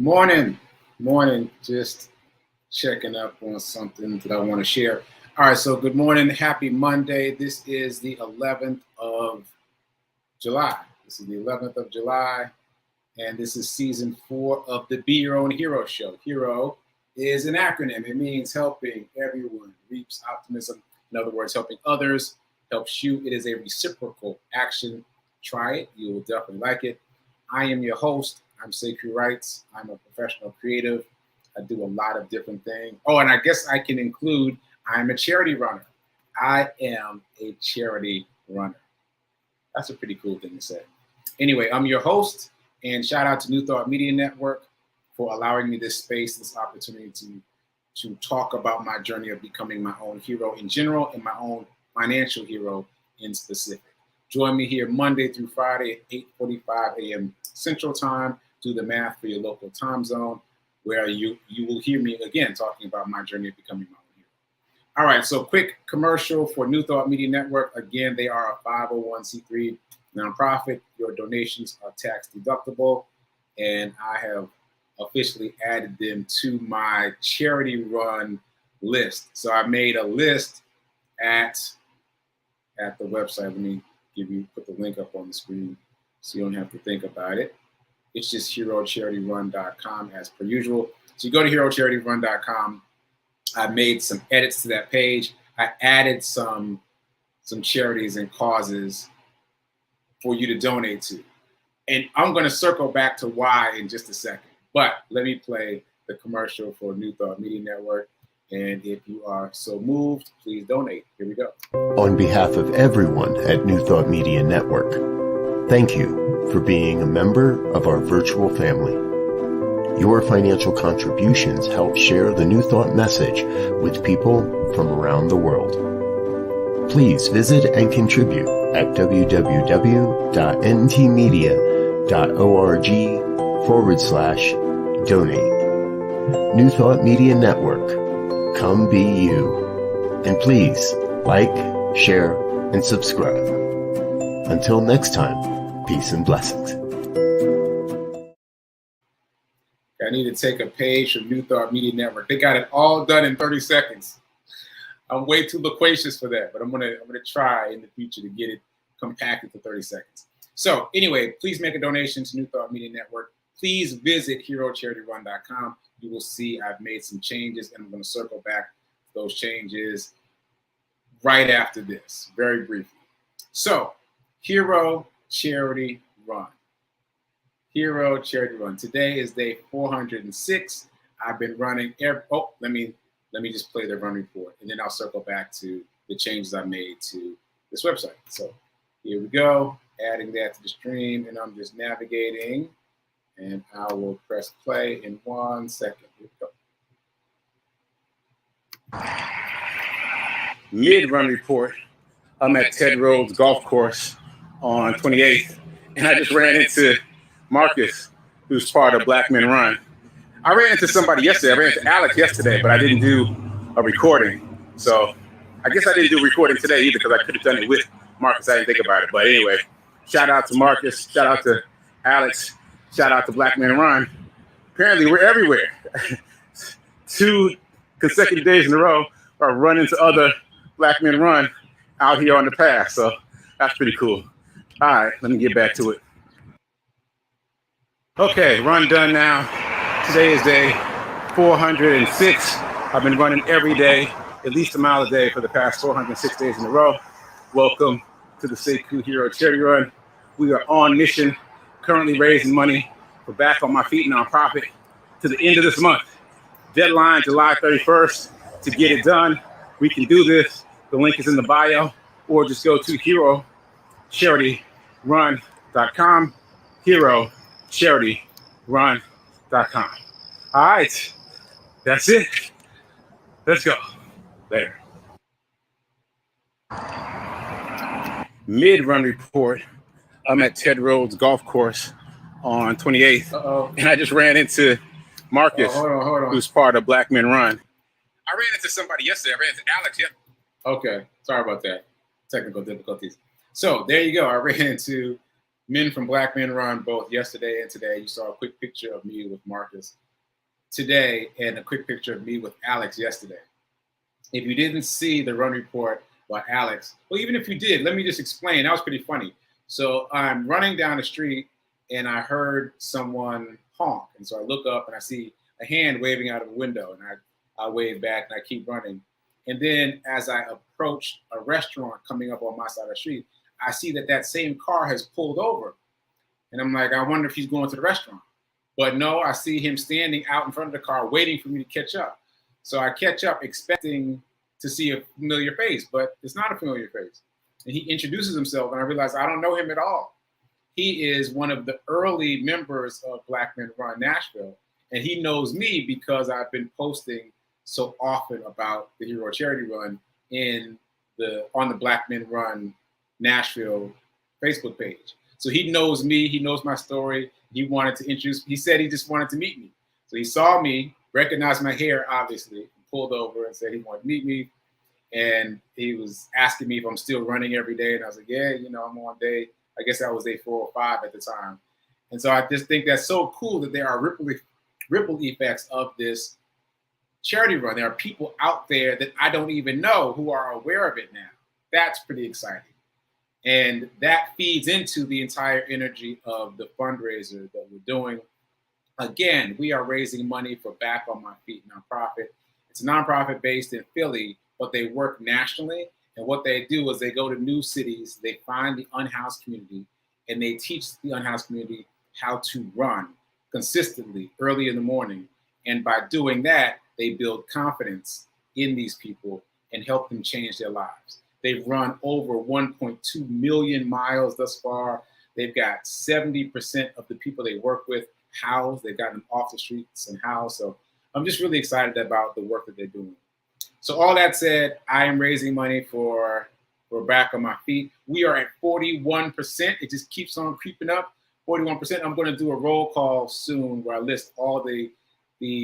Morning. Just checking up on something that I want to share. All right, so good morning. Happy Monday. This is the 11th of July. And this is season 4 of the Be Your Own Hero show. Hero is an acronym. It means helping everyone reaps optimism. In other words, helping others helps you. It is a reciprocal action. Try it. You will definitely like it. I am your host. I'm sekouwrites. I'm a professional creative. I do a lot of different things. Oh, and I guess I can include I'm a charity runner. I am a charity runner. That's a pretty cool thing to say. Anyway, I'm your host, and shout out to New Thought Media Network for allowing me this space, this opportunity to talk about my journey of becoming my own hero in general and my own financial hero in specific. Join me here Monday through Friday at 8:45 a.m. Central Time. Do the math for your local time zone, where you will hear me again talking about my journey of becoming my own hero. All right, so quick commercial for New Thought Media Network. Again, they are a 501c3 nonprofit. Your donations are tax deductible, and I have officially added them to my charity run list. So I made a list at the website. Let me put the link up on the screen so you don't have to think about it. It's just herocharityrun.com as per usual. So you go to herocharityrun.com. I made some edits to that page. I added some charities and causes for you to donate to. And I'm going to circle back to why in just a second. But let me play the commercial for New Thought Media Network. And if you are so moved, please donate. Here we go. On behalf of everyone at New Thought Media Network, thank you for being a member of our virtual family. Your financial contributions help share the New Thought message with people from around the world. Please visit and contribute at www.ntmedia.org/donate. New Thought Media Network, come be you. And please like, share, and subscribe. Until next time, peace and blessings. I need to take a page from New Thought Media Network. They got it all done in 30 seconds. I'm way too loquacious for that, but I'm gonna try in the future to get it compacted to 30 seconds. So anyway, please make a donation to New Thought Media Network. Please visit herocharityrun.com. You will see I've made some changes, and I'm going to circle back to those changes right after this, very briefly. So, Hero Charity Run. Hero Charity Run. Today is day 406. I've been running let me just play the run report, and then I'll circle back to the changes I made to this website. So here we go, adding that to the stream, and I'm just navigating, and I will press play in 1 second. Here we go. Mid-run report. I'm at Ted Rhodes Golf Course on 28th, and I just ran into Marcus, who's part of Black Men Run. I ran into somebody yesterday. I ran into Alex yesterday, but I didn't do a recording. So I guess I didn't do a recording today either, because I could have done it with Marcus. I didn't think about it. But anyway, shout out to Marcus. Shout out to Alex. Shout out to Black Men Run. Apparently, we're everywhere. 2 consecutive days in a row, I run into other Black Men Run out here on the path. So that's pretty cool. All right, let me get back to it. Okay, run done now. Today is day 406. I've been running every day, at least a mile a day for the past 406 days in a row. Welcome to the Sekou Hero Charity Run. We are on mission, currently raising money for Back on My Feet nonprofit to the end of this month. Deadline July 31st to get it done. We can do this. The link is in the bio, or just go to herocharityrun.com, herocharityrun.com. All right, that's it. Let's go. Later. Mid-run report. I'm at Ted Rhodes Golf Course on 28th, and I just ran into Marcus, hold on. who's part of Black Men Run. I ran into somebody yesterday. I ran into Alex. Yeah. Okay, sorry about that. Technical difficulties. So there you go. I ran into Men from Black Men Run both yesterday and today. You saw a quick picture of me with Marcus today and a quick picture of me with Alex yesterday. If you didn't see the run report by Alex, well, even if you did, let me just explain. That was pretty funny. So I'm running down the street and I heard someone honk. And so I look up and I see a hand waving out of a window, and I wave back and I keep running. And then as I approach a restaurant coming up on my side of the street, I see that same car has pulled over. And I'm like, I wonder if he's going to the restaurant. But no, I see him standing out in front of the car waiting for me to catch up. So I catch up expecting to see a familiar face, but it's not a familiar face. And he introduces himself, and I realize I don't know him at all. He is one of the early members of Black Men Run Nashville, and he knows me because I've been posting so often about the Hero Charity Run on the Black Men Run Nashville Facebook page. So he knows me, he knows my story. He said he just wanted to meet me. So he saw me, recognized my hair, obviously, pulled over and said he wanted to meet me. And he was asking me if I'm still running every day. And I was like, yeah, I'm on day, I guess that was day 4 or 5 at the time. And so I just think that's so cool that there are ripple effects of this charity run. There are people out there that I don't even know who are aware of it now. That's pretty exciting. And that feeds into the entire energy of the fundraiser that we're doing. Again, we are raising money for Back on My Feet nonprofit. It's a nonprofit based in Philly, but they work nationally. And what they do is they go to new cities, they find the unhoused community, and they teach the unhoused community how to run consistently early in the morning. And by doing that, they build confidence in these people and help them change their lives. They've run over 1.2 million miles thus far. They've got 70% of the people they work with housed. They've gotten them off the streets and housed. So I'm just really excited about the work that they're doing. So all that said, I am raising money for Back on My Feet. We are at 41%. It just keeps on creeping up. 41%. I'm going to do a roll call soon where I list all the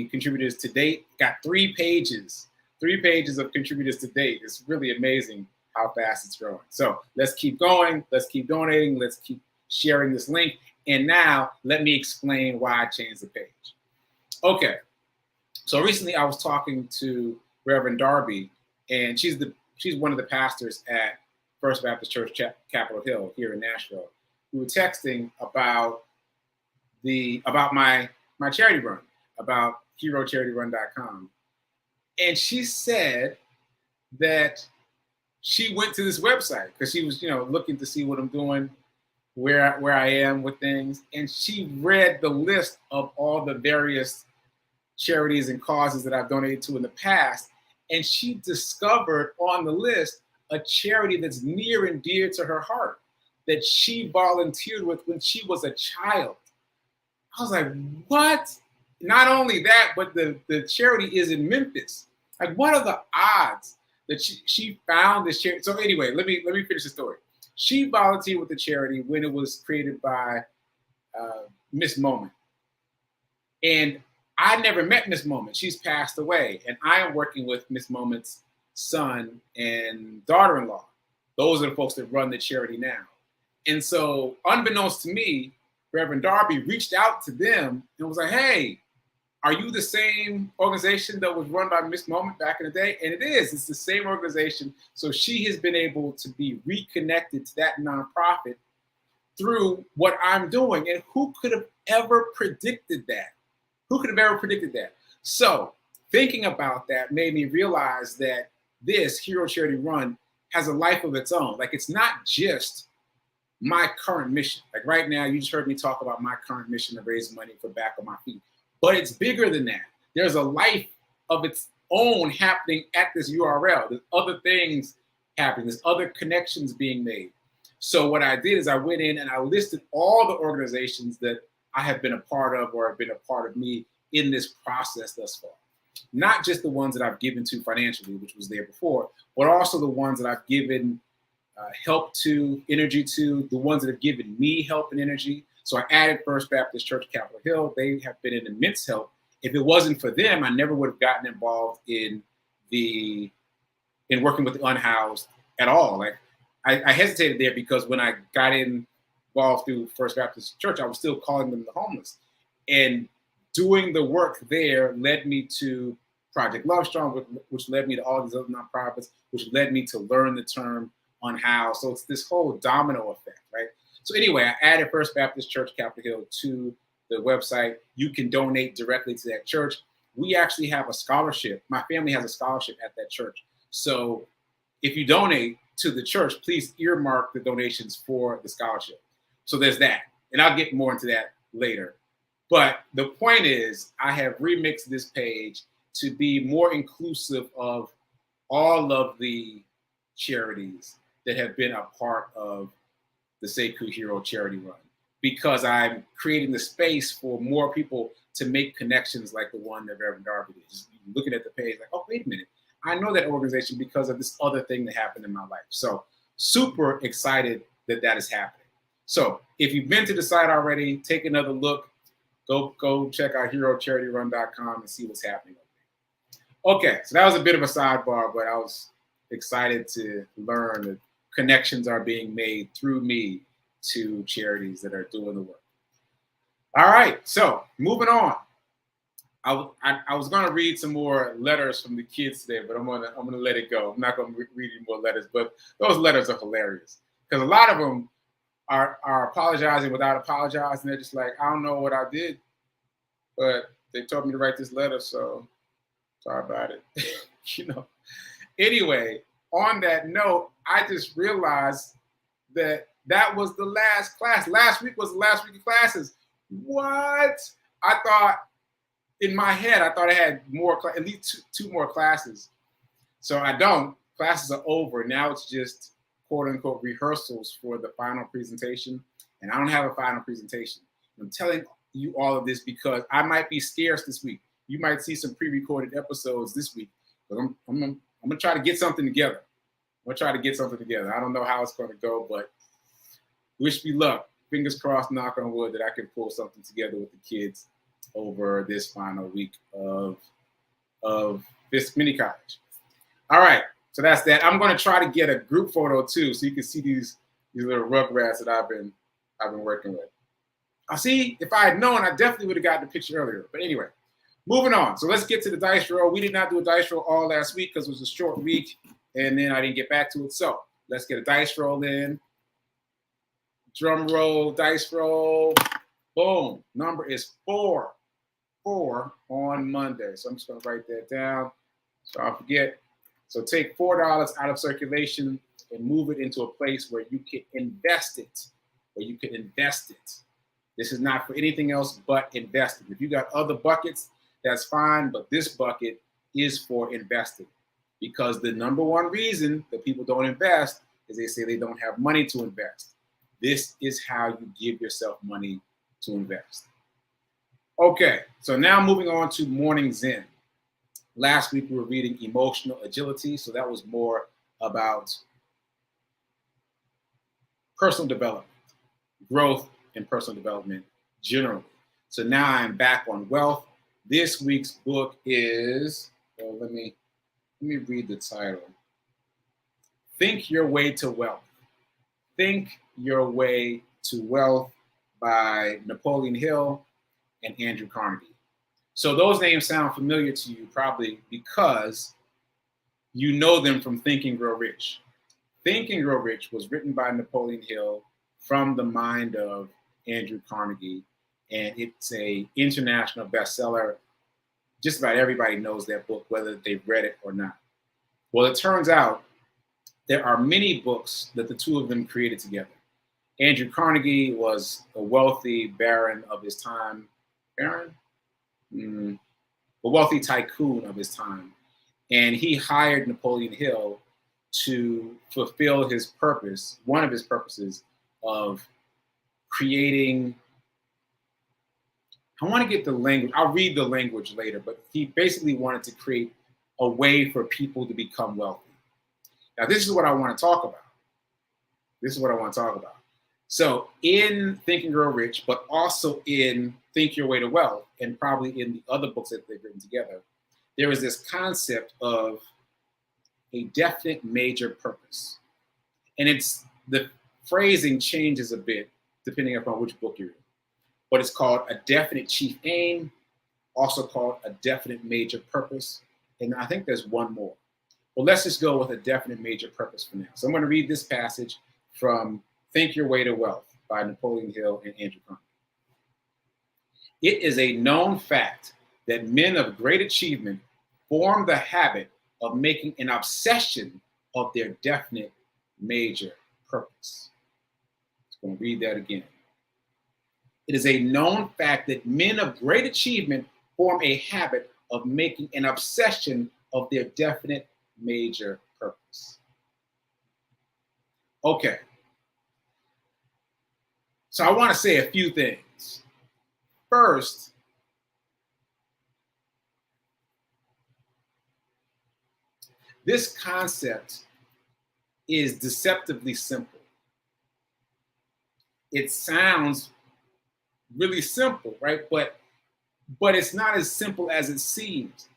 contributors to date. Got 3 pages of contributors to date. It's really amazing how fast it's growing. So let's keep going. Let's keep donating. Let's keep sharing this link. And now let me explain why I changed the page. Okay. So recently I was talking to Reverend Darby, and she's one of the pastors at First Baptist Church Capitol Hill here in Nashville. We were texting about my charity run, about HeroCharityRun.com. And she said that she went to this website because she was, looking to see what I'm doing, where I am with things. And she read the list of all the various charities and causes that I've donated to in the past. And she discovered on the list a charity that's near and dear to her heart that she volunteered with when she was a child. I was like, what? Not only that, but the charity is in Memphis. Like, what are the odds that she found this charity? So anyway, let me finish the story. She volunteered with the charity when it was created by Miss Moment. And I never met Miss Moment. She's passed away. And I am working with Miss Moment's son and daughter-in-law. Those are the folks that run the charity now. And so unbeknownst to me, Reverend Darby reached out to them and was like, hey, are you the same organization that was run by Miss Moment back in the day? And it is. It's the same organization. So she has been able to be reconnected to that nonprofit through what I'm doing. And who could have ever predicted that? Who could have ever predicted that? So thinking about that made me realize that this Hero Charity Run has a life of its own. Like, it's not just my current mission. Like right now, you just heard me talk about my current mission to raise money for Back on My Feet. But it's bigger than that. There's a life of its own happening at this URL. There's other things happening. There's other connections being made. So what I did is I went in and I listed all the organizations that I have been a part of or have been a part of me in this process thus far. Not just the ones that I've given to financially, which was there before, but also the ones that I've given help to, energy to, the ones that have given me help and energy. So I added First Baptist Church Capitol Hill. They have been an immense help. If it wasn't for them, I never would have gotten involved in working with the unhoused at all. Like I hesitated there because when I got in involved through First Baptist Church, I was still calling them the homeless. And doing the work there led me to Project Love Strong, which led me to all these other nonprofits, which led me to learn the term unhoused. So it's this whole domino effect, right? So anyway, I added First Baptist Church Capitol Hill to the website. You can donate directly to that church. We actually have a scholarship. My family has a scholarship at that church. So if you donate to the church, please earmark the donations for the scholarship. So there's that. And I'll get more into that later. But the point is, I have remixed this page to be more inclusive of all of the charities that have been a part of the Sekou Hero Charity Run, because I'm creating the space for more people to make connections like the one that Reverend Darby did. Just looking at the page like, oh, wait a minute. I know that organization because of this other thing that happened in my life. So super excited that that is happening. So if you've been to the site already, take another look. Go check out HeroCharityRun.com and see what's happening. Okay, so that was a bit of a sidebar, but I was excited to learn that connections are being made through me to charities that are doing the work. All right, so moving on. I was gonna read some more letters from the kids today, but I'm gonna let it go. I'm not gonna read any more letters, but those letters are hilarious because a lot of them are apologizing without apologizing. They're just like, I don't know what I did, but they told me to write this letter, so sorry about it. You know. Anyway, on that note, I just realized that was the last class. Last week was the last week of classes. What? I thought in my head, I thought I had more, at least two more classes. So I don't. Classes are over. Now it's just quote unquote rehearsals for the final presentation. And I don't have a final presentation. I'm telling you all of this because I might be scarce this week. You might see some pre-recorded episodes this week. But I'm gonna try to get something together. I don't know how it's gonna go, but wish me luck. Fingers crossed, knock on wood, that I can pull something together with the kids over this final week of this mini college. All right, so that's that. I'm going to try to get a group photo too, so you can see these little rugrats that I've been working with. I see. If I had known, I definitely would have gotten the picture earlier. But anyway, moving on. So let's get to the dice roll. We did not do a dice roll all last week because it was a short week, and then I didn't get back to it. So let's get a dice roll in. Drum roll, dice roll. Boom. Number is 4. 4 on Monday. So I'm just going to write that down so I forget. So take $4 out of circulation and move it into a place where you can invest it. This is not for anything else but investing. If you got other buckets, that's fine. But this bucket is for investing, because the number one reason that people don't invest is they say they don't have money to invest. This is how you give yourself money to invest. Okay, so now moving on to Morning Zen. Last week we were reading Emotional Agility, so that was more about personal development, growth and personal development generally. So now I'm back on wealth. This week's book is, well, let me read the title. Think Your Way to Wealth. Think Your Way to Wealth by Napoleon Hill and Andrew Carnegie. So those names sound familiar to you probably because you know them from Think and Grow Rich. Think and Grow Rich was written by Napoleon Hill from the mind of Andrew Carnegie, and it's an international bestseller. Just about everybody knows that book, whether they've read it or not. Well, it turns out there are many books that the two of them created together. Andrew Carnegie was a wealthy baron of his time. A wealthy tycoon of his time. And he hired Napoleon Hill to fulfill his purpose, one of his purposes of creating, I want to get the language, I'll read the language later, but he basically wanted to create a way for people to become wealthy. Now, this is what I want to talk about. So in Think and Grow Rich, but also in Think Your Way to Wealth, and probably in the other books that they've written together, there is this concept of a definite major purpose. And it's, the phrasing changes a bit, depending upon which book you're in. But it's called A Definite Chief Aim, also called A Definite Major Purpose. And I think there's one more. Well, let's just go with A Definite Major Purpose for now. So I'm going to read this passage from Think Your Way to Wealth by Napoleon Hill and Andrew Carnegie. It is a known fact that men of great achievement form the habit of making an obsession of their definite major purpose. I'm going to read that again. It is a known fact that men of great achievement form a habit of making an obsession of their definite major purpose. Okay. So I want to say a few things. First, this concept is deceptively simple. It sounds really simple, right? But it's not as simple as it seems.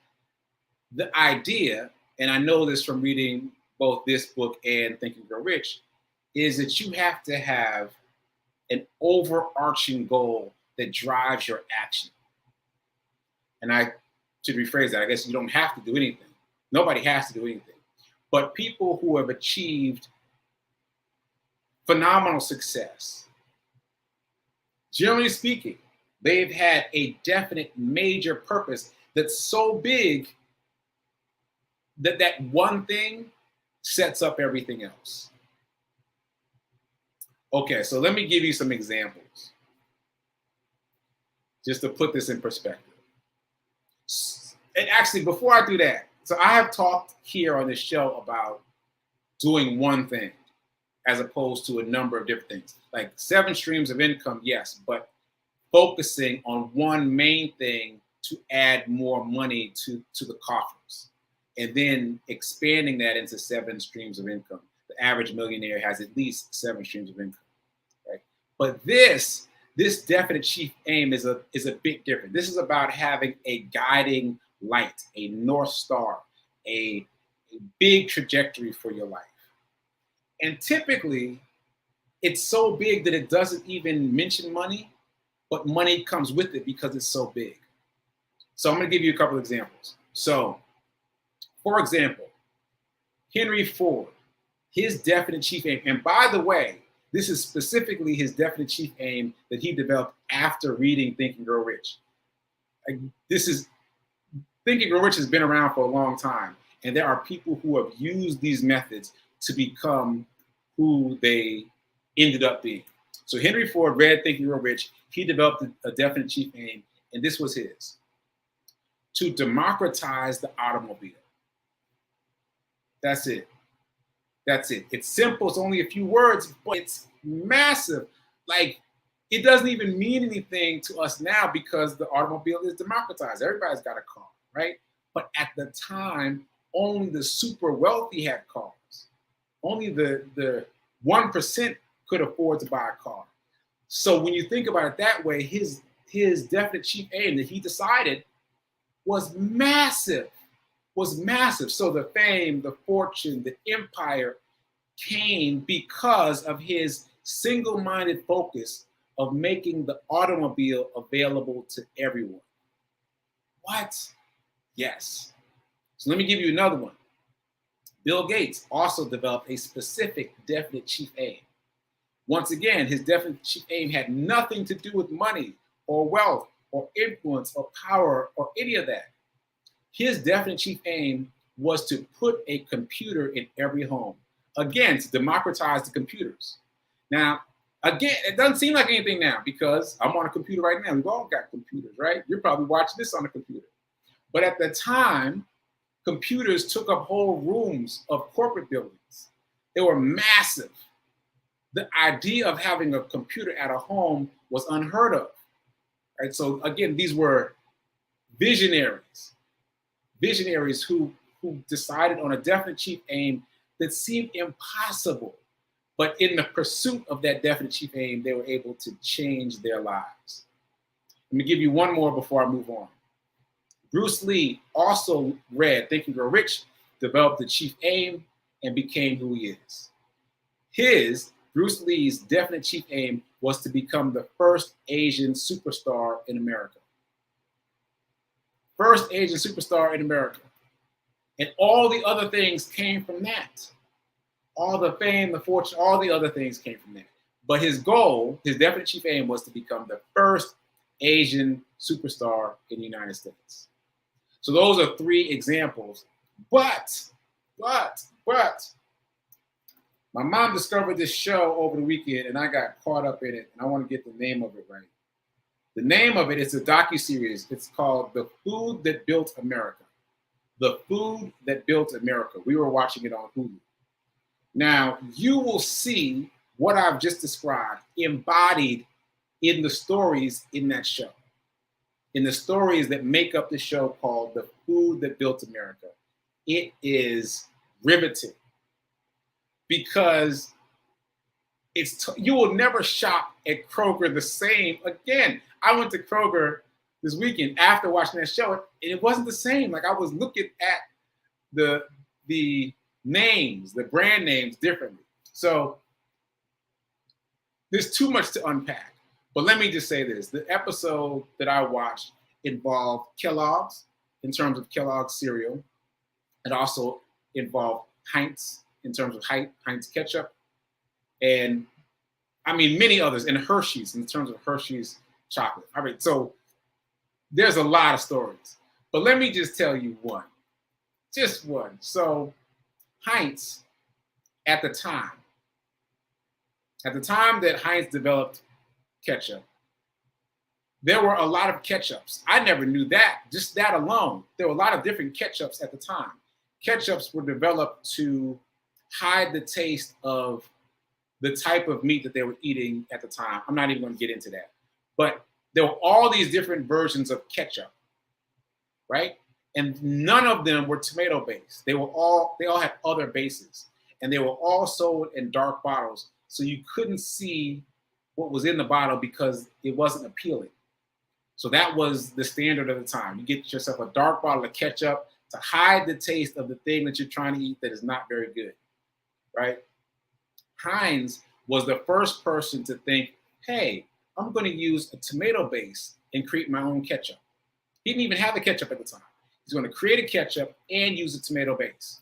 The idea, and I know this from reading both this book and Think and Grow Rich, is that you have to have an overarching goal that drives your action. And I should rephrase that. I guess you don't have to do anything. Nobody has to do anything. But people who have achieved phenomenal success, generally speaking, they've had a definite major purpose that's so big that that one thing sets up everything else. Okay, so let me give you some examples, just to put this in perspective. And actually, before I do that, so I have talked here on this show about doing one thing as opposed to a number of different things. Like 7 streams of income, yes, but focusing on one main thing to add more money to the coffers, and then expanding that into 7 streams of income. The average millionaire has at least 7 streams of income, right? But this definite chief aim is a bit different. This is about having a guiding light, a North Star, a big trajectory for your life. And typically, it's so big that it doesn't even mention money, but money comes with it because it's so big. So I'm going to give you a couple examples. So, for example, Henry Ford, his definite chief aim, and by the way, this is specifically his definite chief aim that he developed after reading Think and Grow Rich. Think and Grow Rich has been around for a long time, and there are people who have used these methods to become who they ended up being. So Henry Ford read Think and Grow Rich. He developed a definite chief aim, and this was his: to democratize the automobile. That's it. That's it. It's simple. It's only a few words, but it's massive. Like, it doesn't even mean anything to us now because the automobile is democratized. Everybody's got a car, right? But at the time, only the super wealthy had cars. Only the 1% could afford to buy a car. So when you think about it that way, his definite chief aim that he decided was massive. So the fame, the fortune, the empire came because of his single-minded focus of making the automobile available to everyone. What? Yes. So let me give you another one. Bill Gates also developed a specific definite chief aim. Once again, his definite chief aim had nothing to do with money or wealth or influence or power or any of that. His definite chief aim was to put a computer in every home. Again, to democratize the computers. Now, again, it doesn't seem like anything now because I'm on a computer right now. We've all got computers, right? You're probably watching this on a computer. But at the time, computers took up whole rooms of corporate buildings. They were massive. The idea of having a computer at a home was unheard of. Right? So again, these were visionaries who decided on a definite chief aim that seemed impossible. But in the pursuit of that definite chief aim, they were able to change their lives. Let me give you one more before I move on. Bruce Lee also read Think and Grow Rich, developed the chief aim, and became who he is. His Bruce Lee's definite chief aim was to become the first Asian superstar in America. First Asian superstar in America. And all the other things came from that. All the fame, the fortune, all the other things came from that. But his goal, his definite chief aim, was to become the first Asian superstar in the United States. So those are 3 examples. But, my mom discovered this show over the weekend, and I got caught up in it, and I want to get the name of it right. The name of it is a docuseries. It's called The Food That Built America. The Food That Built America. We were watching it on Hulu. Now, you will see what I've just described embodied in the stories in that show, in the stories that make up the show called The Food That Built America. It is riveting because you will never shop at Kroger the same again. I went to Kroger this weekend after watching that show, and it wasn't the same. Like, I was looking at the names, the brand names differently. So there's too much to unpack. But let me just say this. The episode that I watched involved Kellogg's in terms of Kellogg's cereal. It also involved Heinz in terms of Heinz ketchup. And I mean, many others, and Hershey's in terms of Hershey's chocolate. I mean, so there's a lot of stories. But let me just tell you one. Just one. So Heinz, at the time that Heinz developed ketchup, there were a lot of ketchups. I never knew that, just that alone. There were a lot of different ketchups at the time. Ketchups were developed to hide the taste of the type of meat that they were eating at the time. I'm not even going to get into that. But there were all these different versions of ketchup, right? And none of them were tomato-based. They all had other bases. And they were all sold in dark bottles, so you couldn't see what was in the bottle because it wasn't appealing. So that was the standard of the time. You get yourself a dark bottle of ketchup to hide the taste of the thing that you're trying to eat that is not very good, right? Heinz was the first person to think, hey, I'm going to use a tomato base and create my own ketchup. He didn't even have the ketchup at the time. He's going to create a ketchup and use a tomato base.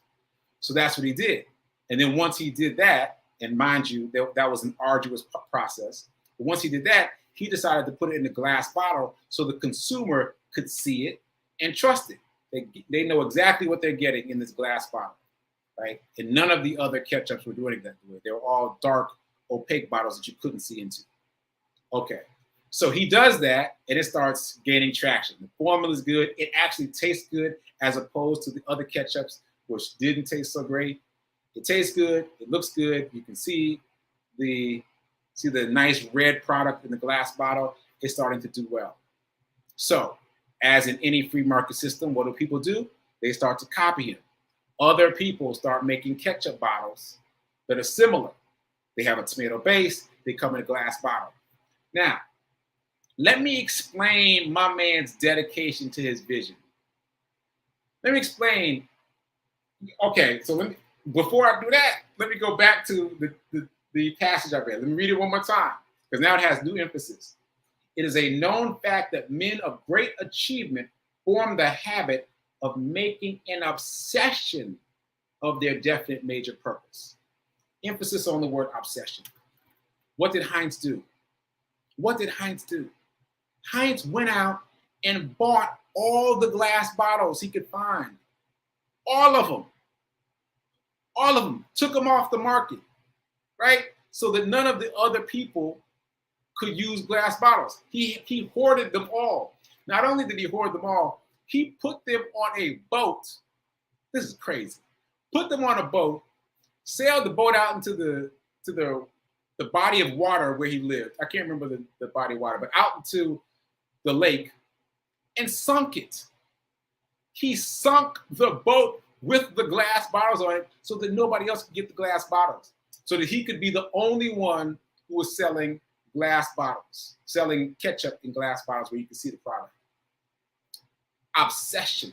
So that's what he did. And then once he did that, and mind you, that was an arduous process. But once he did that, he decided to put it in a glass bottle so the consumer could see it and trust it. They know exactly what they're getting in this glass bottle, right? And none of the other ketchups were doing it that way. They were all dark, opaque bottles that you couldn't see into. Okay, so he does that, and it starts gaining traction. The formula is good. It actually tastes good as opposed to the other ketchups, which didn't taste so great. It tastes good. It looks good. You can see the nice red product in the glass bottle. It's starting to do well. So, as in any free market system, what do people do? They start to copy him. Other people start making ketchup bottles that are similar. They have a tomato base. They come in a glass bottle. Now, let me explain my man's dedication to his vision. Let me explain. Okay, so before I do that, let me go back to the passage I read. Let me read it one more time, because now it has new emphasis. It is a known fact that men of great achievement form the habit of making an obsession of their definite major purpose. Emphasis on the word obsession. What did Heinz do? What did Heinz do? Heinz went out and bought all the glass bottles he could find. All of them. All of them. Took them off the market, right? So that none of the other people could use glass bottles. He hoarded them all. Not only did he hoard them all, he put them on a boat. This is crazy. Put them on a boat, sailed the boat out into the body of water where he lived. I can't remember the body of water, but out into the lake, and sunk it. He sunk the boat with the glass bottles on it so that nobody else could get the glass bottles, so that he could be the only one who was selling glass bottles, selling ketchup in glass bottles where you can see the product. Obsession.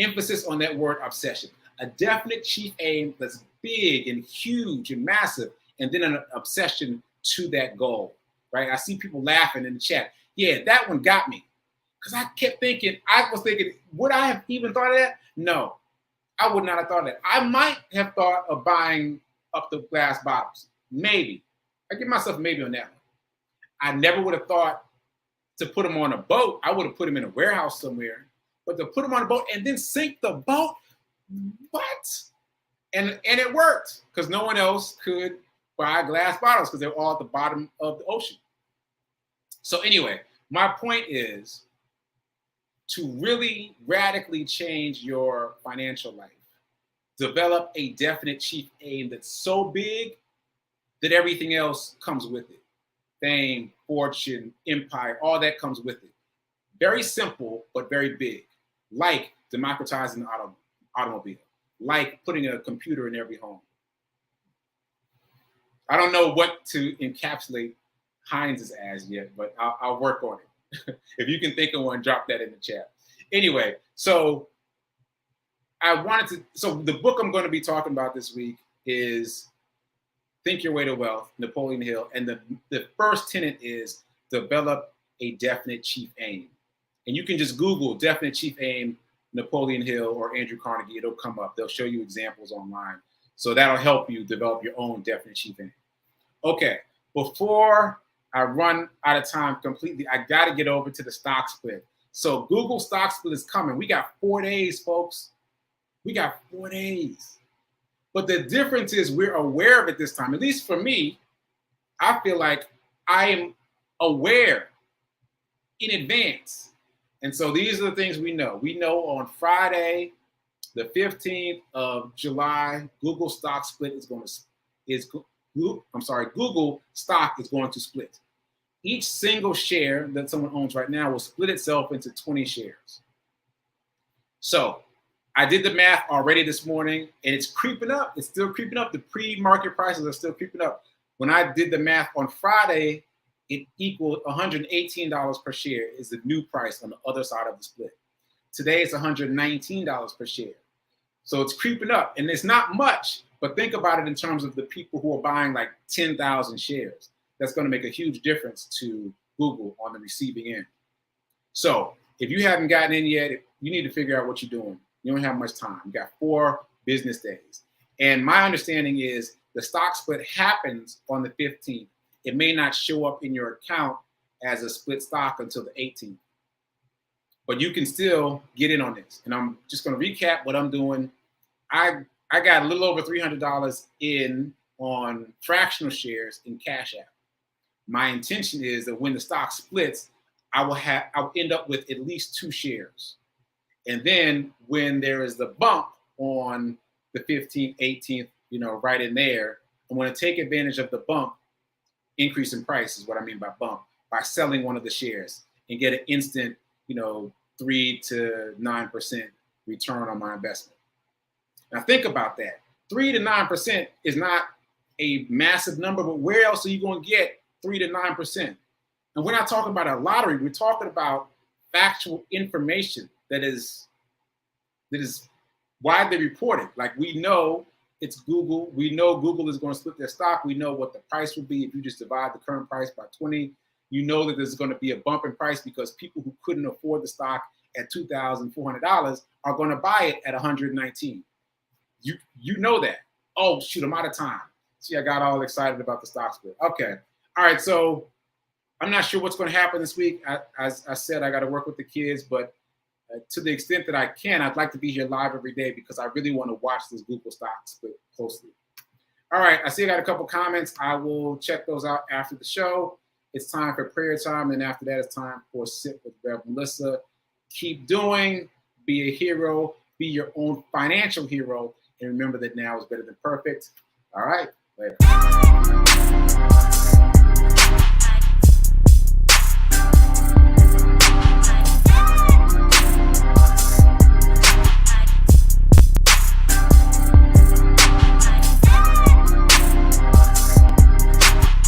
Emphasis on that word obsession. A definite chief aim that's big and huge and massive and then an obsession to that goal, right? I see people laughing in the chat. Yeah, that one got me. Because I kept thinking, would I have even thought of that? No, I would not have thought of that. I might have thought of buying up the glass bottles. Maybe. I give myself maybe on that one. I never would have thought to put them on a boat. I would have put them in a warehouse somewhere. But to put them on a boat and then sink the boat, what? And it worked because no one else could buy glass bottles because they're all at the bottom of the ocean. So anyway, my point is to really radically change your financial life, develop a definite chief aim that's so big that everything else comes with it. Fame, fortune, empire, all that comes with it. Very simple, but very big. Like democratizing the automobile. Like putting a computer in every home. I don't know what to encapsulate Heinz's as yet, but I'll work on it. If you can think of one, drop that in the chat. Anyway, so the book I'm going to be talking about this week is Think Your Way to Wealth, Napoleon Hill. And the first tenet is develop a definite chief aim. And you can just Google definite chief aim, Napoleon Hill or Andrew Carnegie. It'll come up. They'll show you examples online. So that'll help you develop your own definite chief aim. Okay, before I run out of time completely, I got to get over to the stock split. So Google stock split is coming. We got 4 days, folks. We got 4 days. But the difference is we're aware of it this time. At least for me, I feel like I am aware in advance. And so these are the things we know. We know on Friday, the 15th of July, Google stock split Google stock is going to split. Each single share that someone owns right now will split itself into 20 shares. So I did the math already this morning, and it's creeping up. It's still creeping up. The pre-market prices are still creeping up. When I did the math on Friday, it equaled $118 per share is the new price on the other side of the split. Today, it's $119 per share. So it's creeping up, and it's not much, but think about it in terms of the people who are buying like 10,000 shares. That's going to make a huge difference to Google on the receiving end. So if you haven't gotten in yet, you need to figure out what you're doing. You don't have much time. You got 4 business days. And my understanding is the stock split happens on the 15th. It may not show up in your account as a split stock until the 18th. But you can still get in on this. And I'm just going to recap what I'm doing. I got a little over $300 in on fractional shares in Cash App. My intention is that when the stock splits, I'll end up with at least 2 shares. And then when there is the bump on the 15th, 18th, right in there, I'm going to take advantage of the bump, increase in price is what I mean by bump, by selling one of the shares and get an instant, 3 to 9% return on my investment. Now think about that. 3 to 9% is not a massive number, but where else are you going to get 3 to 9%? And we're not talking about a lottery. We're talking about factual information that is widely reported. Like we know it's Google. We know Google is going to split their stock. We know what the price will be if you just divide the current price by 20. You know that there's going to be a bump in price because people who couldn't afford the stock at $2,400 are going to buy it at $119. You know that. Oh, shoot, I'm out of time. See, I got all excited about the stock split. Okay. All right. So I'm not sure what's going to happen this week. As I said, I got to work with the kids, but to the extent that I can, I'd like to be here live every day because I really want to watch this Google stock split closely. All right. I see I got a couple comments. I will check those out after the show. It's time for prayer time. And after that, it's time for Sit with Rev Melissa. Keep doing, be a hero, be your own financial hero. And remember that now is better than perfect. All right. Later.